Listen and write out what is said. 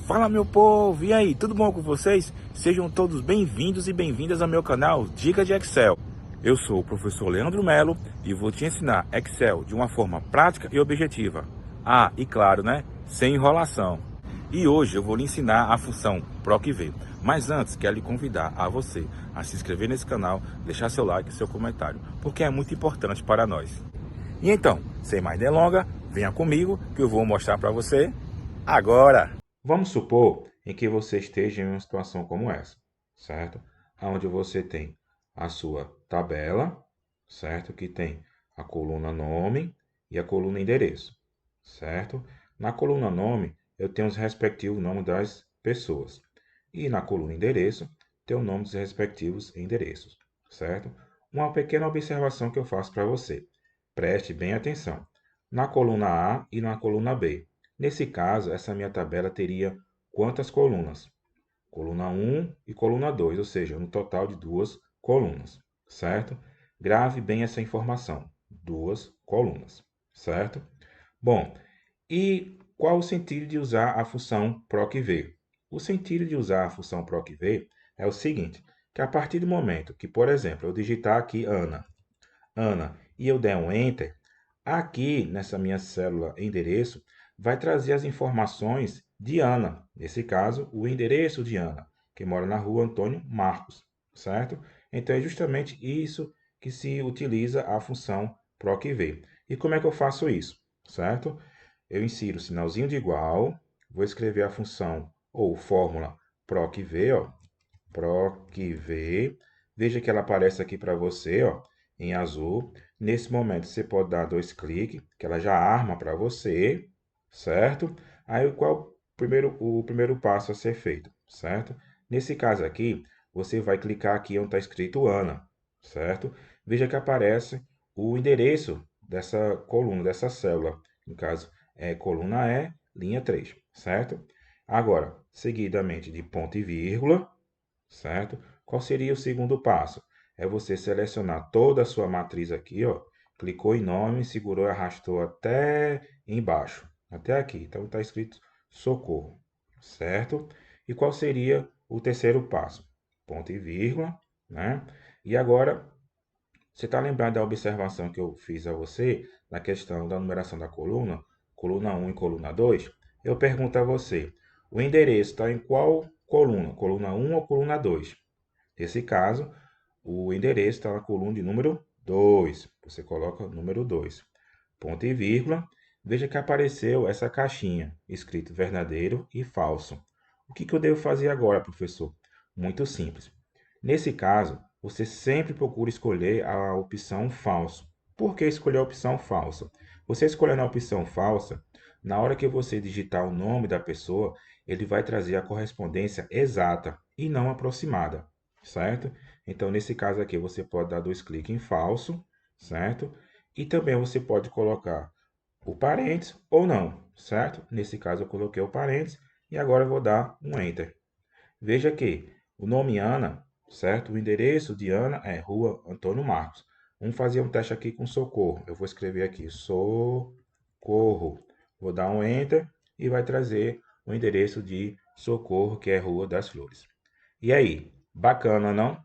Fala, meu povo, e aí, tudo bom com vocês? Sejam todos bem-vindos e bem-vindas ao meu canal Dicas de Excel. Eu sou o professor Leandro Melo e vou te ensinar Excel de uma forma prática e objetiva. Ah, e claro, né? Sem enrolação. E hoje eu vou lhe ensinar a função PROC-V. Mas antes, quero lhe convidar a você a se inscrever nesse canal, deixar seu like e seu comentário, porque é muito importante para nós. E então, sem mais delongas, venha comigo que eu vou mostrar para você agora. Vamos supor em que você esteja em uma situação como essa, certo? Onde você tem a sua tabela, certo? Que tem a coluna nome e a coluna endereço, certo? Na coluna nome, eu tenho os respectivos nomes das pessoas. E na coluna endereço, tem o nome dos respectivos endereços, certo? Uma pequena observação que eu faço para você. Preste bem atenção. Na coluna A e na coluna B. Nesse caso, essa minha tabela teria quantas colunas? Coluna 1 e coluna 2, ou seja, um total de duas colunas, certo? Grave bem essa informação, duas colunas, certo? Bom, e qual o sentido de usar a função PROC-V? O sentido de usar a função PROC-V é o seguinte, que a partir do momento que, por exemplo, eu digitar aqui Ana, e eu der um Enter, aqui nessa minha célula endereço, vai trazer as informações de Ana. Nesse caso, o endereço de Ana, que mora na rua Antônio Marcos, certo? Então é justamente isso que se utiliza a função PROC-V. E como é que eu faço isso, certo? Eu insiro o sinalzinho de igual, vou escrever a função ou fórmula PROC-V, ó, PROC-V. Veja que ela aparece aqui para você, ó, em azul. Nesse momento, você pode dar dois cliques, que ela já arma para você, certo? Aí, qual o primeiro passo a ser feito, certo? Nesse caso aqui, você vai clicar aqui onde está escrito Ana, certo? Veja que aparece o endereço dessa coluna, dessa célula. No caso, é coluna E, linha 3, certo? Agora, seguidamente de ponto e vírgula, certo? Qual seria o segundo passo? É você selecionar toda a sua matriz aqui, ó, clicou em nome, segurou e arrastou até embaixo, até aqui. Então está escrito socorro, certo? E qual seria o terceiro passo? Ponto e vírgula, né? E agora, você está lembrado da observação que eu fiz a você na questão da numeração da coluna, coluna 1 e coluna 2? Eu pergunto a você, o endereço está em qual coluna? Coluna 1 ou coluna 2? Nesse caso, o endereço está na coluna de número 2. Você coloca número 2. Ponto e vírgula. Veja que apareceu essa caixinha, escrito verdadeiro e falso. O que eu devo fazer agora, professor? Muito simples. Nesse caso, você sempre procura escolher a opção falso. Por que escolher a opção falsa? Você escolhendo a opção falsa, na hora que você digitar o nome da pessoa, ele vai trazer a correspondência exata e não aproximada, certo? Então, nesse caso aqui, você pode dar dois cliques em falso, certo? E também você pode colocar o parênteses ou não, certo? Nesse caso, eu coloquei o parênteses e agora eu vou dar um Enter. Veja que o nome Ana, certo? O endereço de Ana é Rua Antônio Marcos. Vamos fazer um teste aqui com socorro. Eu vou escrever aqui socorro. Vou dar um Enter e vai trazer o endereço de socorro, que é Rua das Flores. E aí, bacana, não?